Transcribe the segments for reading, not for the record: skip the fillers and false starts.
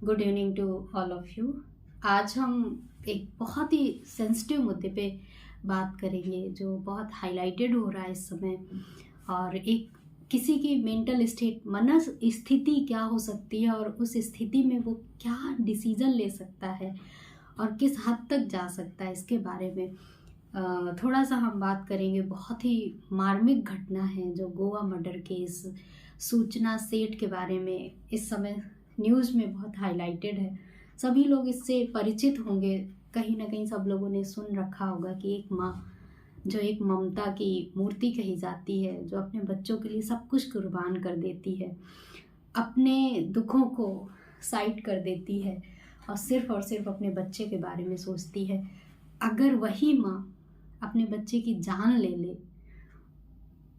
Good evening to all of you. आज हम एक बहुत ही सेंसिटिव मुद्दे पे बात करेंगे जो बहुत हाईलाइटेड हो रहा है इस समय। और एक किसी की मेंटल स्टेट, मनस स्थिति क्या हो सकती है और उस स्थिति में वो क्या डिसीजन ले सकता है और किस हद तक जा सकता है, इसके बारे में थोड़ा सा हम बात करेंगे। बहुत ही मार्मिक घटना है जो गोवा मर्डर केस, सूचना सेठ के बारे में इस समय न्यूज़ में बहुत हाईलाइटेड है। सभी लोग इससे परिचित होंगे, कहीं ना कहीं सब लोगों ने सुन रखा होगा कि एक माँ जो एक ममता की मूर्ति कही जाती है, जो अपने बच्चों के लिए सब कुछ कुर्बान कर देती है, अपने दुखों को साइड कर देती है और सिर्फ अपने बच्चे के बारे में सोचती है। अगर वही माँ अपने बच्चे की जान ले ले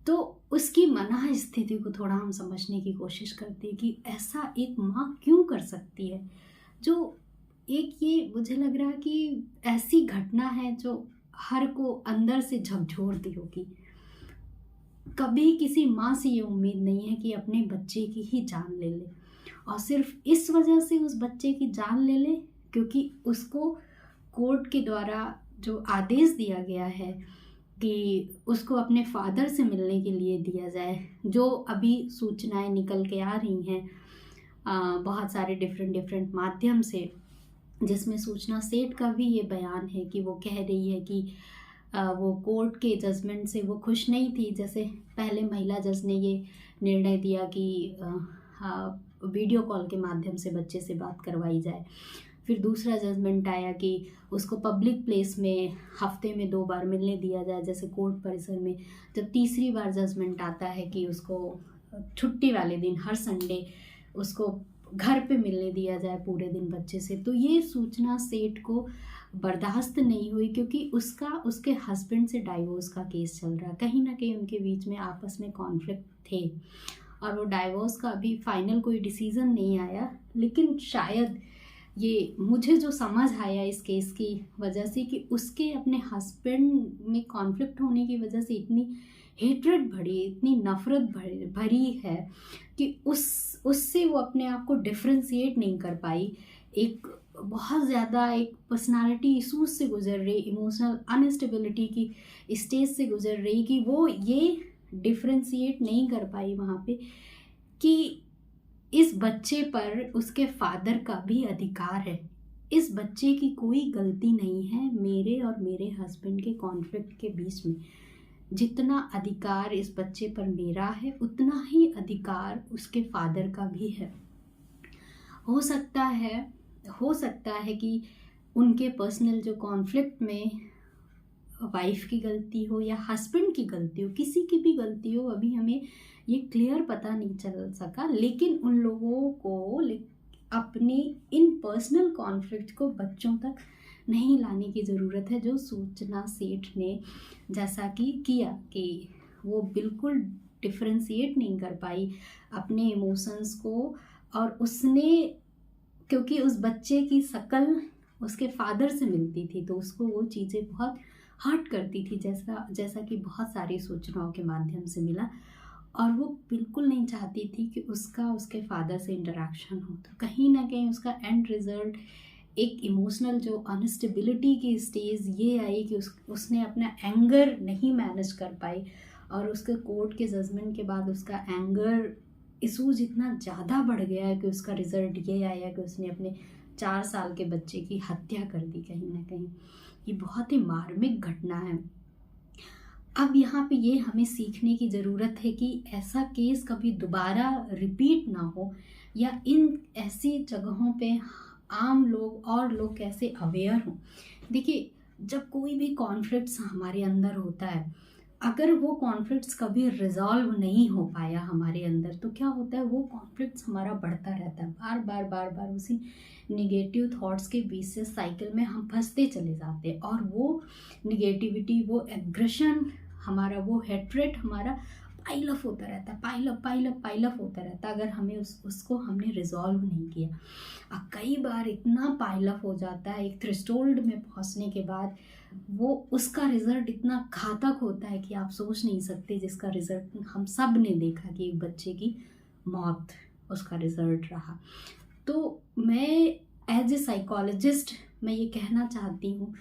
तो उसकी मना स्थिति को थोड़ा हम समझने की कोशिश करते हैं कि ऐसा एक माँ क्यों कर सकती है। जो एक ये मुझे लग रहा है कि ऐसी घटना है जो हर को अंदर से झकझोरती होगी। कभी किसी माँ से ये उम्मीद नहीं है कि अपने बच्चे की ही जान ले ले, और सिर्फ इस वजह से उस बच्चे की जान ले ले क्योंकि उसको कोर्ट के द्वारा जो आदेश दिया गया है कि उसको अपने फादर से मिलने के लिए दिया जाए। जो अभी सूचनाएं निकल के आ रही हैं बहुत सारे डिफरेंट माध्यम से, जिसमें सूचना सेठ का भी ये बयान है कि वो कह रही है कि वो कोर्ट के जजमेंट से वो खुश नहीं थी। जैसे पहले महिला जज ने ये निर्णय दिया कि वीडियो कॉल के माध्यम से बच्चे से बात करवाई जाए। फिर दूसरा जजमेंट आया कि उसको पब्लिक प्लेस में हफ्ते में 2 बार मिलने दिया जाए, जैसे कोर्ट परिसर में। जब तीसरी बार जजमेंट आता है कि उसको छुट्टी वाले दिन हर संडे उसको घर पे मिलने दिया जाए पूरे दिन बच्चे से, तो ये सूचना सेठ को बर्दाश्त नहीं हुई क्योंकि उसके हस्बैंड से डाइवोर्स का केस चल रहा है। कहीं ना कहीं उनके बीच में आपस में कॉन्फ्लिक्ट थे और वो डाइवोर्स का अभी फाइनल कोई डिसीज़न नहीं आया। लेकिन शायद ये मुझे जो समझ आया इस केस की वजह से कि उसके अपने हस्बैंड में कॉन्फ्लिक्ट होने की वजह से इतनी हेट्रेड भरी, इतनी नफ़रत भरी है कि उससे वो अपने आप को डिफ्रेंशिएट नहीं कर पाई। एक बहुत ज़्यादा एक पर्सनालिटी इशूज से गुजर रही, इमोशनल अनस्टेबिलिटी की स्टेज से गुजर रही कि वो ये डिफ्रेंशिएट नहीं कर पाई वहाँ पे कि इस बच्चे पर उसके फादर का भी अधिकार है। इस बच्चे की कोई गलती नहीं है मेरे और मेरे हस्बैंड के कॉन्फ्लिक्ट के बीच में। जितना अधिकार इस बच्चे पर मेरा है उतना ही अधिकार उसके फादर का भी है। हो सकता है कि उनके पर्सनल जो कॉन्फ्लिक्ट में वाइफ की गलती हो या हस्बैंड की गलती हो, किसी की भी गलती हो, अभी हमें ये क्लियर पता नहीं चल सका। लेकिन उन लोगों को अपनी इन पर्सनल कॉन्फ्लिक्ट को बच्चों तक नहीं लाने की ज़रूरत है, जो सूचना सेठ ने जैसा कि किया कि वो बिल्कुल डिफ्रेंशिएट नहीं कर पाई अपने इमोशंस को। और उसने, क्योंकि उस बच्चे की शक्ल उसके फादर से मिलती थी तो उसको वो चीज़ें बहुत हर्ट करती थी, जैसा कि बहुत सारी सूचनाओं के माध्यम से मिला। और वो बिल्कुल नहीं चाहती थी कि उसके फादर से इंटरेक्शन हो। तो कहीं ना कहीं उसका एंड रिजल्ट एक इमोशनल जो अनस्टेबिलिटी की स्टेज ये आई कि उसने अपना एंगर नहीं मैनेज कर पाई। और उसके कोर्ट के जजमेंट के बाद उसका एंगर इशूज इतना ज़्यादा बढ़ गया है कि उसका रिजल्ट ये आया कि उसने अपने 4 साल के बच्चे की हत्या कर दी। कहीं ना कहीं ये बहुत ही मार्मिक घटना है। अब यहाँ पे ये हमें सीखने की ज़रूरत है कि ऐसा केस कभी दोबारा रिपीट ना हो, या इन ऐसी जगहों पे आम लोग और लोग कैसे अवेयर हों। देखिए, जब कोई भी कॉन्फ्लिक्ट्स हमारे अंदर होता है, अगर वो कॉन्फ्लिक्ट्स कभी रिजॉल्व नहीं हो पाया हमारे अंदर, तो क्या होता है, वो कॉन्फ्लिक्ट्स हमारा बढ़ता रहता है। बार बार उसी निगेटिव थॉट्स के बीच से साइकिल में हम फंसते चले जाते हैं। और वो निगेटिविटी, वो एग्रेशन हमारा, वो हेट्रेट हमारा पाइल अप होता रहता है, पाइल अप होता रहता है अगर हमें उसको हमने रिजॉल्व नहीं किया। अब कई बार इतना पाइल अप हो जाता है एक थ्रेशोल्ड में पहुंचने के बाद, वो उसका रिजल्ट इतना घातक होता है कि आप सोच नहीं सकते, जिसका रिजल्ट हम सब ने देखा कि एक बच्चे की मौत उसका रिजल्ट रहा। तो मैं एज ए साइकोलॉजिस्ट मैं ये कहना चाहती हूँ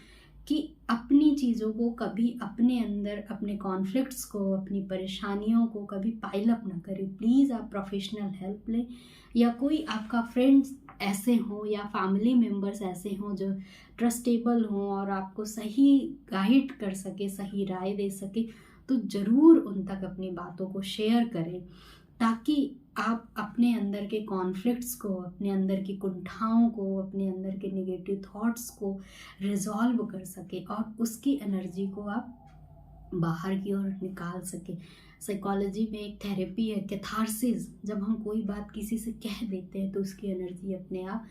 कि अपनी चीज़ों को कभी अपने अंदर, अपने कॉन्फ्लिक्ट्स को, अपनी परेशानियों को कभी पाइल अप ना करें। प्लीज़ आप प्रोफेशनल हेल्प लें, या कोई आपका फ्रेंड्स ऐसे हों या फैमिली मेम्बर्स ऐसे हों जो ट्रस्टेबल हों और आपको सही गाइड कर सके, सही राय दे सके, तो ज़रूर उन तक अपनी बातों को शेयर करें, ताकि आप अपने अंदर के कॉन्फ्लिक्ट्स को, अपने अंदर की कुंठाओं को, अपने अंदर के नेगेटिव थॉट्स को रिजॉल्व कर सके और उसकी एनर्जी को आप बाहर की ओर निकाल सके। साइकोलॉजी में एक थेरेपी है कैथारसिस। जब हम कोई बात किसी से कह देते हैं तो उसकी एनर्जी अपने आप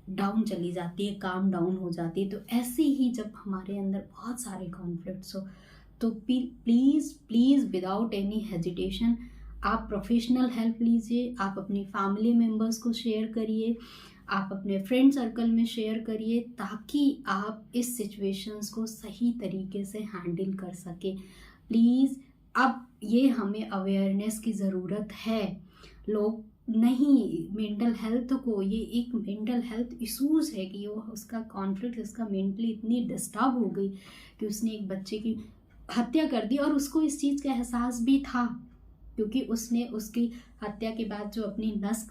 डाउन चली जाती है, काम डाउन हो जाती है। तो ऐसे ही जब हमारे अंदर बहुत सारे कॉन्फ्लिक्ट्स हो तो please please without any hesitation आप प्रोफेशनल हेल्प लीजिए। आप अपनी फैमिली मेम्बर्स को शेयर करिए, आप अपने फ्रेंड सर्कल में शेयर करिए, ताकि आप इस सिचुएशंस को सही तरीके से हैंडल कर सके। प्लीज़ अब ये हमें अवेयरनेस की ज़रूरत है। लोग नहीं, मेंटल हेल्थ को, ये एक मेंटल हेल्थ इशूज़ है कि वो उसका कॉन्फ्लिक्ट, उसका मेंटली इतनी डिस्टर्ब हो गई कि उसने एक बच्चे की हत्या कर दी, और उसको इस चीज़ का एहसास भी था, क्योंकि उसने उसकी हत्या के बाद जो अपनी नस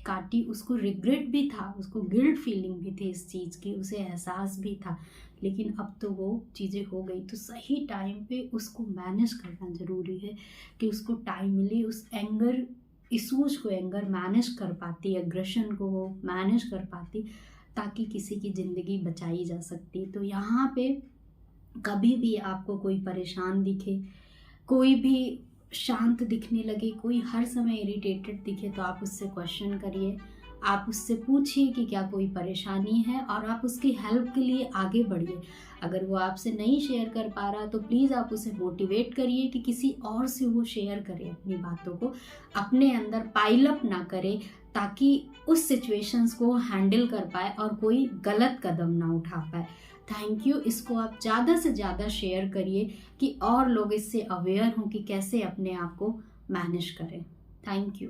काटी, उसको रिग्रेट भी था, उसको गिल्ट फीलिंग भी थी इस चीज़ की, उसे एहसास भी था। लेकिन अब तो वो चीज़ें हो गई, तो सही टाइम पे उसको मैनेज करना ज़रूरी है कि उसको टाइम मिले, उस एंगर इशूज़ को एंगर मैनेज कर पाती, एग्रेशन को वो मैनेज कर पाती, ताकि किसी की ज़िंदगी बचाई जा सकती। तो यहाँ पे कभी भी आपको कोई परेशान दिखे, कोई भी शांत दिखने लगे, कोई हर समय इरिटेटेड दिखे, तो आप उससे क्वेश्चन करिए, आप उससे पूछिए कि क्या कोई परेशानी है, और आप उसकी हेल्प के लिए आगे बढ़िए। अगर वो आपसे नहीं शेयर कर पा रहा तो प्लीज़ आप उसे मोटिवेट करिए कि किसी और से वो शेयर करे अपनी बातों को, अपने अंदर पाइल अप ना करे, ताकि उस सिचुएशंस को हैंडल कर पाए और कोई गलत कदम ना उठा पाए। Thank you. इसको आप ज़्यादा से ज़्यादा शेयर करिए कि और लोग इससे अवेयर हों कि कैसे अपने आप को मैनेज करें। Thank you.